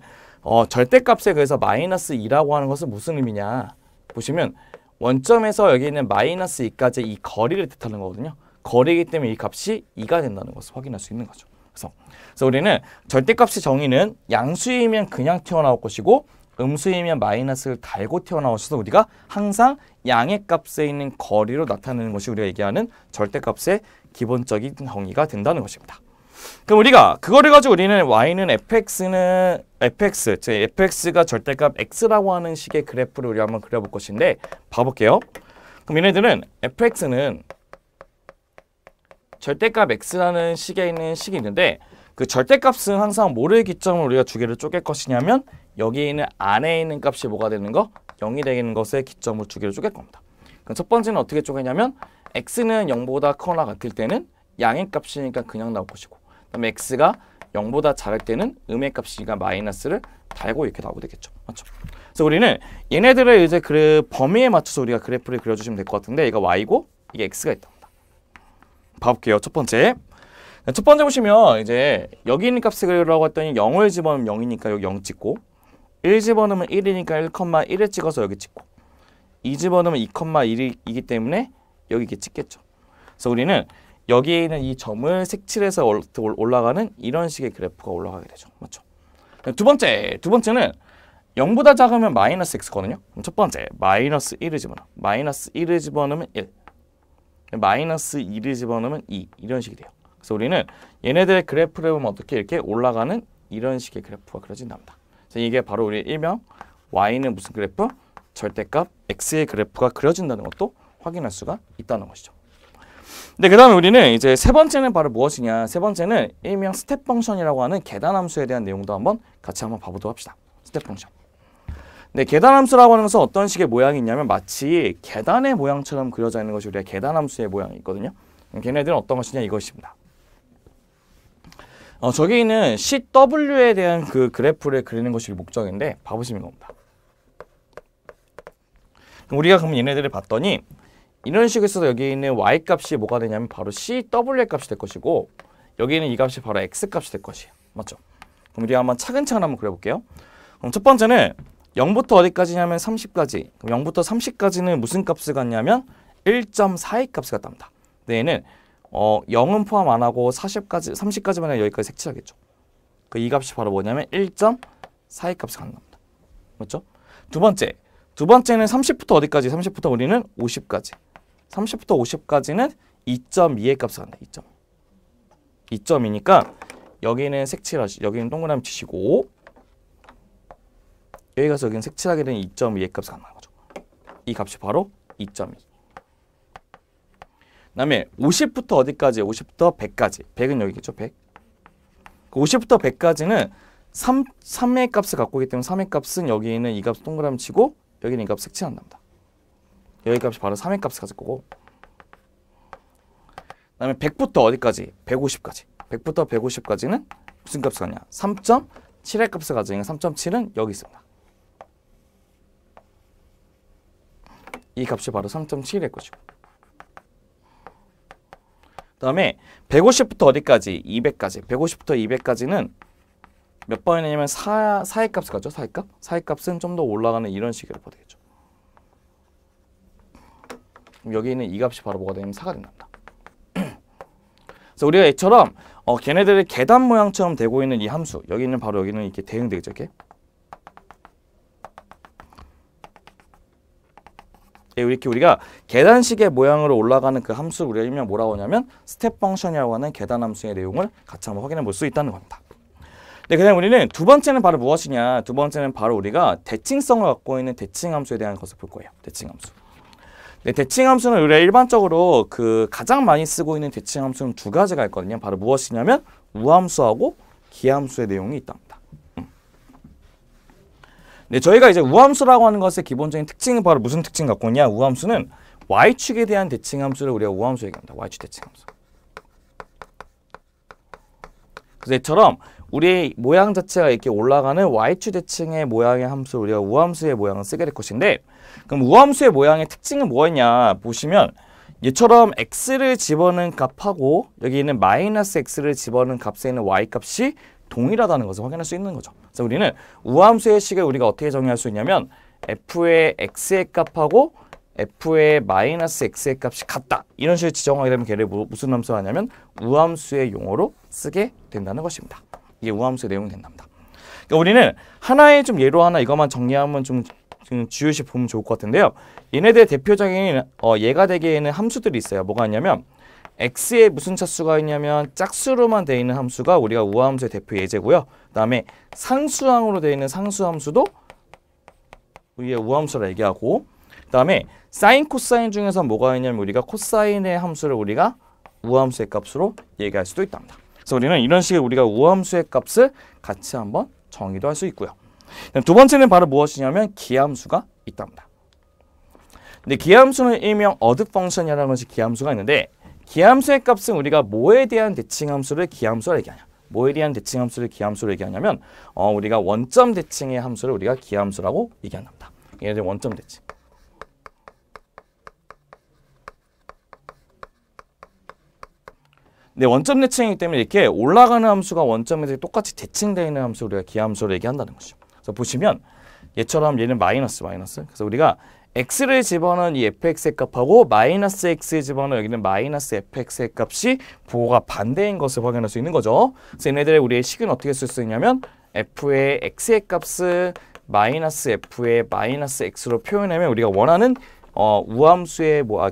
절대값에 그래서 마이너스 2라고 하는 것은 무슨 의미냐 보시면 원점에서 여기 있는 마이너스 2까지 이 거리를 뜻하는 거거든요. 거리이기 때문에 이 값이 2가 된다는 것을 확인할 수 있는 거죠. 그래서 우리는 절대값의 정의는 양수이면 그냥 튀어나올 것이고 음수이면 마이너스를 달고 튀어나오셔서 우리가 항상 양의 값에 있는 거리로 나타내는 것이 우리가 얘기하는 절대값의 기본적인 정의가 된다는 것입니다. 그럼 우리가 그거를 가지고 우리는 y는 즉 fx가 절대값 x라고 하는 식의 그래프를 우리가 한번 그려볼 것인데 봐볼게요. 그럼 얘네들은 fx는 절대값 x라는 식에 있는 식이 있는데 그 절대값은 항상 뭐를 기점으로 우리가 두 개를 쪼갤 것이냐면 여기에 있는 안에 있는 값이 뭐가 되는 거? 0이 되는 것에 기점으로 두 개를 쪼갤 겁니다. 그럼 첫 번째는 어떻게 쪼개냐면 x는 0보다 크거나 같을 때는 양의 값이니까 그냥 나올 것이고 그다음에 x가 0보다 작을 때는 음의 값이니까 마이너스를 달고 이렇게 나오게 되겠죠. 맞죠? 그래서 우리는 얘네들을 이제 그 범위에 맞춰서 우리가 그래프를 그려주시면 될 것 같은데 얘가 y고 이게 x가 있답니다. 봐볼게요. 첫 번째 보시면 이제 여기 있는 값을 그리라고 했더니 0을 집어넣으면 0이니까 여기 0 찍고 1 집어넣으면 1이니까 1,1을 찍어서 여기 찍고 2 집어넣으면 2,1이기 때문에 여기 이렇게 찍겠죠. 그래서 우리는 여기에 있는 이 점을 색칠해서 올라가는 이런 식의 그래프가 올라가게 되죠. 맞죠? 두 번째는 0보다 작으면 마이너스 x거든요. 그럼 첫 번째 마이너스 1을 집어넣어. 마이너스 1을 집어넣으면 1. 마이너스 2를 집어넣으면 2. 이런 식이 돼요. 그래서 우리는 얘네들의 그래프를 보면 어떻게 이렇게 올라가는 이런 식의 그래프가 그려진답니다. 그래서 이게 바로 우리 일명 y는 무슨 그래프? 절대값 x의 그래프가 그려진다는 것도 확인할 수가 있다는 것이죠. 네, 그 다음에 우리는 이제 세 번째는 바로 무엇이냐? 세 번째는 일명 스텝 펑션이라고 하는 계단함수에 대한 내용도 한번 같이 한번 봐보도록 합시다. 스텝 펑션. 네, 계단함수라고 하는 것은 어떤 식의 모양이 있냐면 마치 계단의 모양처럼 그려져 있는 것이 우리가 계단함수의 모양이 있거든요. 걔네들은 어떤 것이냐 이것입니다. 저기 있는 CW에 대한 그 그래프를 그리는 것이 목적인데 봐보시면 겁니다. 우리가 그럼 얘네들을 봤더니 이런 식으로 써서 여기 있는 y값이 뭐가 되냐면 바로 CW의 값이 될 것이고 여기 있는 이 값이 바로 x값이 될 것이에요. 맞죠? 그럼 우리가 한번 차근차근 한번 그려볼게요. 그럼 첫 번째는 0부터 어디까지냐면 30까지. 그럼 0부터 30까지는 무슨 값을 갖냐면 1.42 값을 갖답니다. 근데 얘는 0은 포함 안 하고 30까지만 해서 여기까지 색칠하겠죠. 그 이 값이 바로 뭐냐면 1.42 값을 갖는답니다. 맞죠? 두 번째는 30부터 어디까지? 30부터 우리는 50까지. 30부터 50까지는 2.2의 값을 갖는다. 2.2니까 여기는 여기는 동그라미 치시고 여기 가서 여기는 색칠하게 되는 2.2의 값을 갖는 거죠. 이 값이 바로 2.2. 그 다음에 50부터 어디까지? 50부터 100까지. 100은 여기겠죠. 100. 50부터 100까지는 3의 값을 갖고 있기 때문에 3의 값은 여기 있는 이 값 동그라미 치고 여기는 이 값 색칠한답니다. 여기 값이 바로 3의 값을 가질 거고 그 다음에 100부터 어디까지? 150까지. 100부터 150까지는 무슨 값을 갖냐? 3.7의 값을 가지니까 3.7은 여기 있습니다. 이 값이 바로 3.7일 것이고 그 다음에 150부터 어디까지? 200까지. 150부터 200까지는 몇 번이냐면 4의 값을 가죠. 4의 값. 4의 값은 좀 더 올라가는 이런 식으로 되겠죠. 여기 있는 이 값이 바로 뭐가 되냐면 4가 된답니다. 그래서 우리가 이처럼 걔네들의 계단 모양처럼 되고 있는 이 함수 여기는 바로 여기는 이렇게 대응되겠죠. 이렇게. 이렇게 우리가 계단식의 모양으로 올라가는 그 함수를 우리가 일명 뭐라고 하냐면 스텝 펑션이라고 하는 계단 함수의 내용을 같이 한번 확인해 볼 수 있다는 겁니다. 네, 그다음 우리는 두 번째는 바로 무엇이냐? 두 번째는 바로 우리가 대칭성을 갖고 있는 대칭 함수에 대한 것을 볼 거예요. 대칭 함수. 네, 대칭 함수는 우리가 일반적으로 그 가장 많이 쓰고 있는 대칭 함수는 두 가지가 있거든요. 바로 무엇이냐면 우함수하고 기함수의 내용이 있답니다. 네, 저희가 이제 우함수라고 하는 것의 기본적인 특징은 바로 무슨 특징 갖고 있냐? 우함수는 y축에 대한 대칭 함수를 우리가 우함수 얘기합니다. y축 대칭 함수. 그래서 이처럼 우리의 모양 자체가 이렇게 올라가는 y축 대칭의 모양의 함수를 우리가 우함수의 모양을 쓰게 될 것인데 그럼 우함수의 모양의 특징은 뭐였냐? 보시면 얘처럼 x를 집어넣은 값하고 여기 있는 마이너스 x를 집어넣은 값에 있는 y값이 동일하다는 것을 확인할 수 있는 거죠. 그래서 우리는 우함수의 식을 우리가 어떻게 정의할 수 있냐면 f의 x의 값하고 f의 마이너스 x의 값이 같다. 이런 식으로 지정하게 되면 걔를 무슨 함수가 하냐면 우함수의 용어로 쓰게 된다는 것입니다. 이게 우함수의 내용이 된답니다. 그러니까 우리는 하나의 좀 예로 하나 이것만 정리하면 좀 주요시 보면 좋을 것 같은데요. 얘네들의 대표적인 얘가 되게 있는 함수들이 있어요. 뭐가 있냐면 x에 무슨 차수가 있냐면 짝수로만 되어 있는 함수가 우리가 우함수의 대표 예제고요. 그 다음에 상수항으로 되어 있는 상수함수도 우리의 우함수라 얘기하고 그다음에 사인, 코사인 중에서 뭐가 있냐면 우리가 코사인의 함수를 우리가 우함수의 값으로 얘기할 수도 있답니다. 그래서 우리는 이런 식의 우리가 우함수의 값을 같이 한번 정의도 할 수 있고요. 두 번째는 바로 무엇이냐면 기함수가 있답니다. 근데 기함수는 일명 어드 펑션이라는 것이 기함수가 있는데 기함수의 값은 우리가 뭐에 대한 대칭함수를 기함수로 얘기하냐? 뭐에 대한 대칭함수를 기함수로 얘기하냐면 우리가 원점 대칭의 함수를 우리가 기함수라고 얘기한답니다. 얘네들 원점 대칭. 네, 원점 대칭이기 때문에 이렇게 올라가는 함수가 원점에서 똑같이 대칭되어 있는 함수 우리가 기함수로 얘기한다는 것이죠. 그래서 보시면 얘처럼 얘는 마이너스. 그래서 우리가 x를 집어넣은 이 fx의 값하고 마이너스 x를 집어넣은 여기는 마이너스 fx의 값이 부호가 반대인 것을 확인할 수 있는 거죠. 그래서 얘네들의 우리의 식은 어떻게 쓸 수 있냐면 f의 x의 값을 마이너스 f의 마이너스 x로 표현하면 우리가 원하는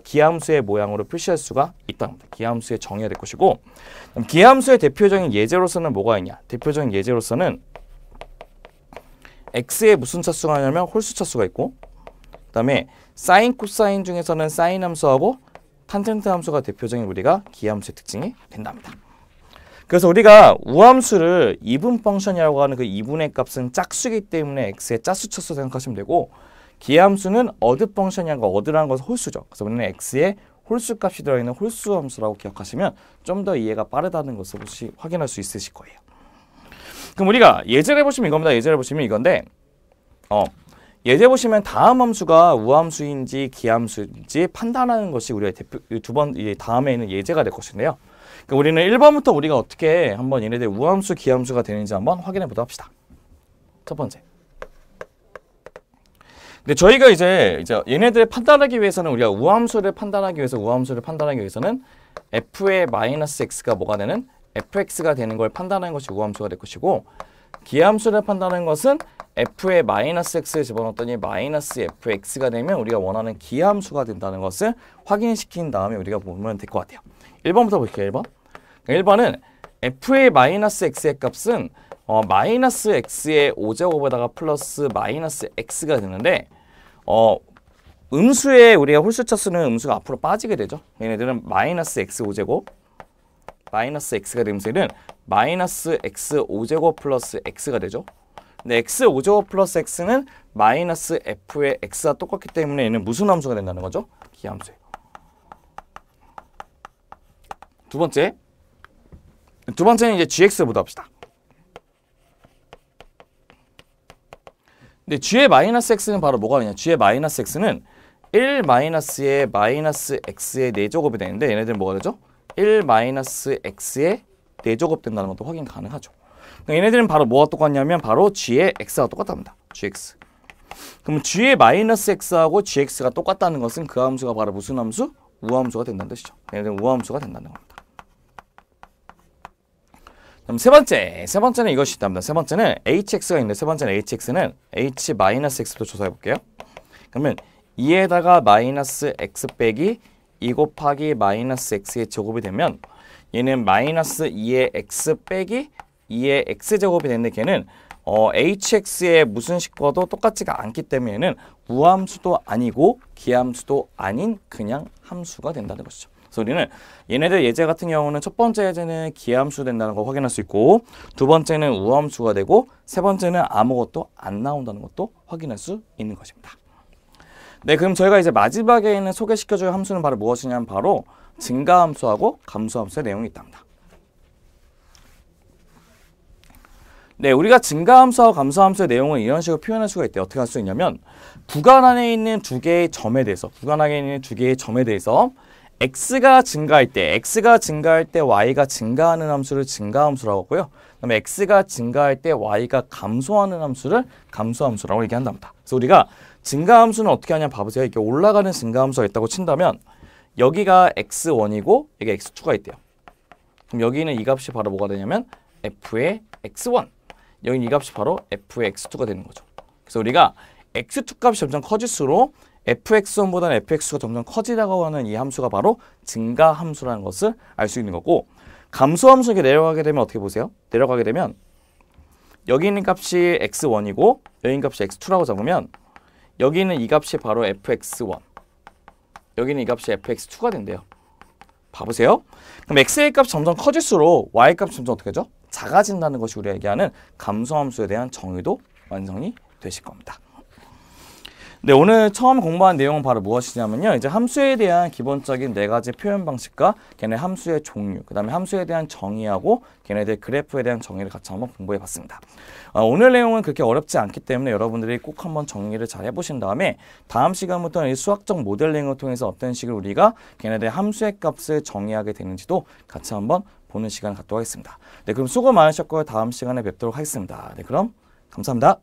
기함수의 모양으로 표시할 수가 있다는 겁니다. 기함수의 정의가 될 것이고 기함수의 대표적인 예제로서는 뭐가 있냐? 대표적인 예제로서는 x에 무슨 차수가 있냐면 홀수 차수가 있고 그 다음에 사인, 코사인 중에서는 사인 함수하고 탄젠트 함수가 대표적인 우리가 기함수의 특징이 된답니다. 그래서 우리가 우함수를 이분 펑션이라고 하는 그 이분의 값은 짝수이기 때문에 x의 짝수 차수 생각하시면 되고 기함수는 어드 펑션이라는 어드라는 것은 홀수죠. 그래서 우리는 x의 홀수 값이 들어있는 홀수 함수라고 기억하시면 좀 더 이해가 빠르다는 것을 혹시 확인할 수 있으실 거예요. 그럼 우리가 예제를 보시면 이겁니다. 예제를 보시면 이건데 예제 보시면 다음 함수가 우함수인지 기함수인지 판단하는 것이 우리가 다음에 있는 예제가 될 것인데요. 그러니까 우리는 1번부터 우리가 어떻게 한번 얘네들 우함수, 기함수가 되는지 한번 확인해 보도록 합시다. 첫 번째. 근데 저희가 이제 얘네들을 판단하기 위해서는 우리가 우함수를 판단하기 위해서는 f의 마이너스 x가 뭐가 되는 fx가 되는 걸 판단하는 것이 우함수가 될 것이고 기함수를 판단하는 것은 f의 마이너스 x를 집어넣었더니 마이너스 fx가 되면 우리가 원하는 기함수가 된다는 것을 확인시킨 다음에 우리가 보면 될 것 같아요. 1번부터 볼게요. 1번. 1번은 f의 마이너스 x의 값은 마이너스 x의 5제곱에다가 플러스 마이너스 x가 되는데 음수의 우리가 홀수차수는 음수가 앞으로 빠지게 되죠. 얘네들은 마이너스 x 5제곱 마이너스 x가 되면서 얘는 마이너스 x 5제곱 플러스 x가 되죠. 근데 x 5제곱 플러스 x는 마이너스 f의 x와 똑같기 때문에 얘는 무슨 함수가 된다는 거죠? 기함수예요. 두 번째는 이제 gx 보다 합시다. 근데 g의 마이너스 x는 바로 뭐가 되냐? g의 마이너스 x는 1 마이너스의 마이너스 x의 4제곱이 되는데 얘네들은 뭐가 되죠? 1 마이너스 x의 4제곱 된다는 것도 확인 가능하죠. 그러니까 얘네들은 바로 뭐가 똑같냐면 바로 g의 x가 똑같답니다. gx. 그럼 g의 마이너스 x하고 gx가 똑같다는 것은 그 함수가 바로 무슨 함수? 우함수가 된다는 뜻이죠. 얘네들은 우함수가 된다는 겁니다. 그럼 세 번째는 이것이 있답니다. 세 번째는 hx가 있는데 세 번째는 hx는 h 마이너스 x부터 조사해 볼게요. 그러면 2에다가 마이너스 x 빼기 2 곱하기 마이너스 x의 제곱이 되면 얘는 마이너스 2의 x 빼기 2의 x제곱이 되는데 걔는 hx의 무슨 식과도 똑같지가 않기 때문에 얘는 우함수도 아니고 기함수도 아닌 그냥 함수가 된다는 것이죠. 그래서 우리는 얘네들 예제 같은 경우는 첫 번째 예제는 기함수 된다는 걸 확인할 수 있고 두 번째는 우함수가 되고 세 번째는 아무것도 안 나온다는 것도 확인할 수 있는 것입니다. 네, 그럼 저희가 이제 마지막에 있는 소개시켜줄 함수는 바로 무엇이냐면 바로 증가함수하고 감소함수의 내용이 있답니다. 네, 우리가 증가함수하고 감소함수의 내용을 이런 식으로 표현할 수가 있대요. 어떻게 할 수 있냐면 구간 안에 있는 두 개의 점에 대해서 x가 증가할 때 y가 증가하는 함수를 증가함수라고 하고요. 그다음에 x가 증가할 때 y가 감소하는 함수를 감소함수라고 얘기한답니다. 그래서 우리가 증가함수는 어떻게 하냐 봐보세요. 이렇게 올라가는 증가함수가 있다고 친다면 여기가 x1이고 여기 x2가 있대요. 그럼 여기는 이 값이 바로 뭐가 되냐면 f의 x1, 여기는 이 값이 바로 f의 x2가 되는 거죠. 그래서 우리가 x2 값이 점점 커질수록 fx1보다는 fx가 점점 커지라고 하는 이 함수가 바로 증가함수라는 것을 알 수 있는 거고, 감소함수에게 내려가게 되면 어떻게 보세요? 내려가게 되면 여기 있는 값이 x1이고 여기 있는 값이 x2라고 잡으면 여기는 이 값이 바로 fx1, 여기는 이 값이 fx2가 된대요. 봐보세요. 그럼 x의 값이 점점 커질수록 y 값이 점점 어떻게 되죠? 작아진다는 것이 우리가 얘기하는 감소함수에 대한 정의도 완성이 되실 겁니다. 네, 오늘 처음 공부한 내용은 바로 무엇이냐면요. 이제 함수에 대한 기본적인 네 가지 표현 방식과 걔네 함수의 종류, 그 다음에 함수에 대한 정의하고 걔네들 그래프에 대한 정의를 같이 한번 공부해 봤습니다. 오늘 내용은 그렇게 어렵지 않기 때문에 여러분들이 꼭 한번 정리를 잘 해보신 다음에 다음 시간부터는 이 수학적 모델링을 통해서 어떤 식으로 우리가 걔네들 함수의 값을 정의하게 되는지도 같이 한번 보는 시간 갖도록 하겠습니다. 네, 그럼 수고 많으셨고요. 다음 시간에 뵙도록 하겠습니다. 네, 그럼 감사합니다.